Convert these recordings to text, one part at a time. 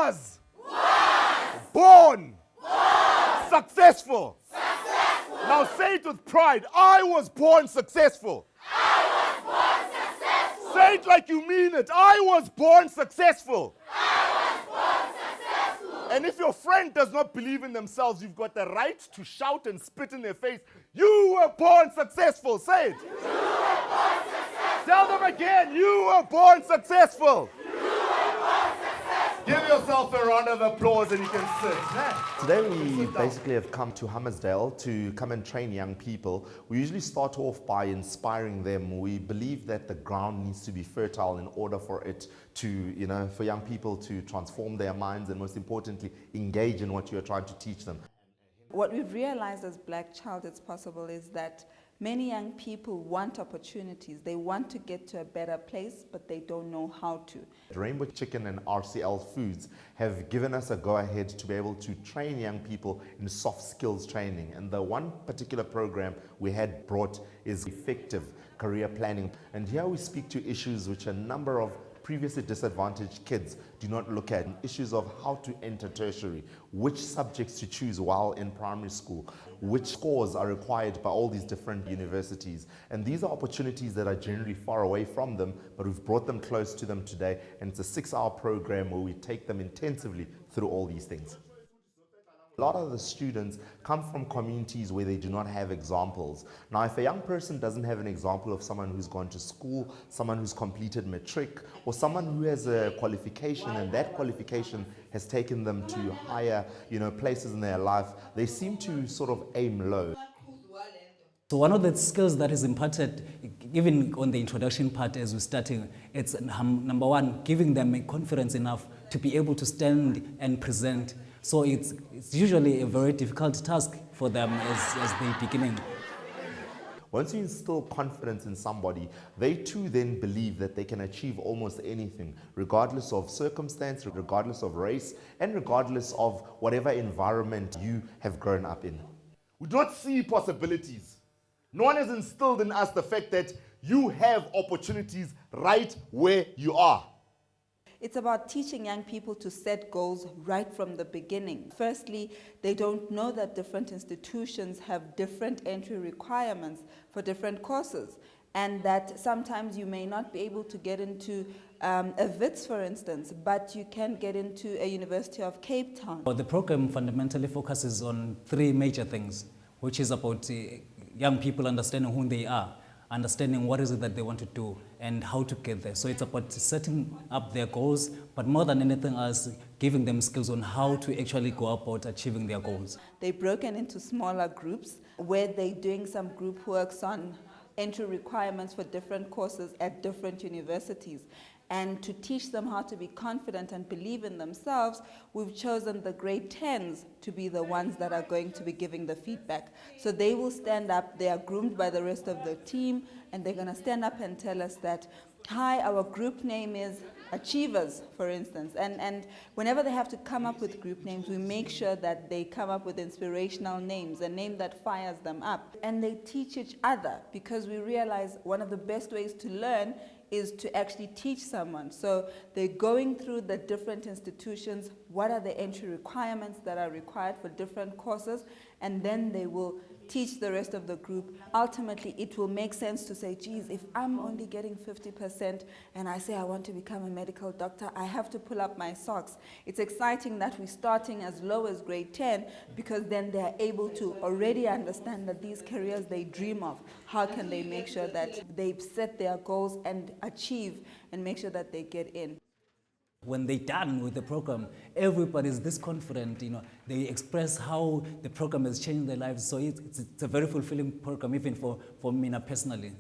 was born successful. Now say it with pride. I was born successful. Say it like you mean it. I was born successful. And if your friend does not believe in themselves, you've got the right to shout and spit in their face. You were born successful. Say it. You were born successful. Tell them again. You were born successful. Give yourself a round of applause and you can sit. Today we basically have come to Hammersdale to come and train young people. We usually start off by inspiring them. We believe that the ground needs to be fertile in order for it to, for young people to transform their minds and most importantly, engage in what you're trying to teach them. What we've realized as Black Child It's Possible is that many young people want opportunities. They want to get to a better place, but they don't know how to. Rainbow Chicken and RCL Foods have given us a go-ahead to be able to train young people in soft skills training. And the one particular program we had brought is effective career planning. And here we speak to issues which a number of previously disadvantaged kids do not look at. Issues of how to enter tertiary, which subjects to choose while in primary school, which scores are required by all these different universities. And these are opportunities that are generally far away from them, but we've brought them close to them today. And it's a 6-hour program where we take them intensively through all these things. A lot of the students come from communities where they do not have examples. Now, if a young person doesn't have an example of someone who's gone to school, someone who's completed matric, or someone who has a qualification and that qualification has taken them to higher, places in their life, they seem to sort of aim low. So one of the skills that is imparted, even on the introduction part as we're starting, it's number one, giving them confidence enough to be able to stand and present. So it's usually a very difficult task for them as they're beginning. Once you instill confidence in somebody, they too then believe that they can achieve almost anything, regardless of circumstance, regardless of race, and regardless of whatever environment you have grown up in. We don't see possibilities. No one has instilled in us the fact that you have opportunities right where you are. It's about teaching young people to set goals right from the beginning. Firstly, they don't know that different institutions have different entry requirements for different courses, and that sometimes you may not be able to get into a WITS, for instance, but you can get into a University of Cape Town. The program fundamentally focuses on 3 major things, which is about young people understanding who they are, understanding what is it that they want to do and how to get there. So it's about setting up their goals, but more than anything else, giving them skills on how to actually go about achieving their goals. They're broken into smaller groups where they're doing some group works on entry requirements for different courses at different universities. And to teach them how to be confident and believe in themselves, we've chosen the grade 10s to be the ones that are going to be giving the feedback. So they will stand up, they are groomed by the rest of the team, and they're going to stand up and tell us that, hi, our group name is Achievers, for instance. And whenever they have to come up with group names, we make sure that they come up with inspirational names, a name that fires them up. And they teach each other, because we realize one of the best ways to learn is to actually teach someone. So they're going through the different institutions, what are the entry requirements that are required for different courses, and then they will teach the rest of the group. Ultimately, it will make sense to say, geez, if I'm only getting 50% and I say I want to become a medical doctor, I have to pull up my socks. It's exciting that we're starting as low as grade 10, because then they're able to already understand that these careers they dream of, how can they make sure that they set their goals and achieve and make sure that they get in. When they're done with the program, everybody's this confident, they express how the program has changed their lives. So it's a very fulfilling program, even for me personally.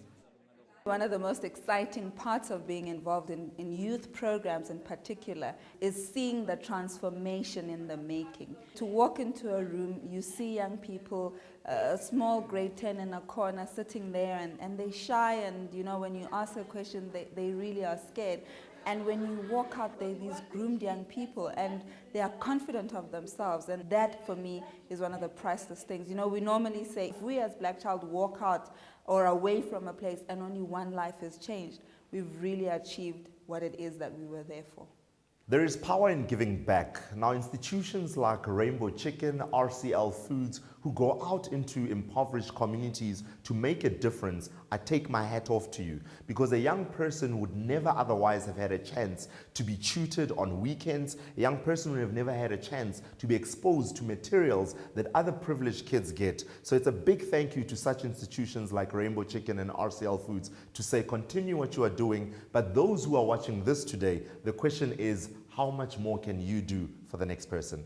One of the most exciting parts of being involved in youth programs in particular is seeing the transformation in the making. To walk into a room, you see young people, a small grade 10 in a corner sitting there, and they're shy, and when you ask a question, they really are scared. And when you walk out, they're these groomed young people, and they are confident of themselves. And that, for me, is one of the priceless things. We normally say, if we as Black Child walk out or away from a place and only one life is changed, we've really achieved what it is that we were there for. There is power in giving back. Now, institutions like Rainbow Chicken, RCL Foods, who go out into impoverished communities to make a difference, I take my hat off to you, because a young person would never otherwise have had a chance to be tutored on weekends. A young person would have never had a chance to be exposed to materials that other privileged kids get. So it's a big thank you to such institutions like Rainbow Chicken and RCL Foods to say continue what you are doing. But those who are watching this today, the question is, how much more can you do for the next person?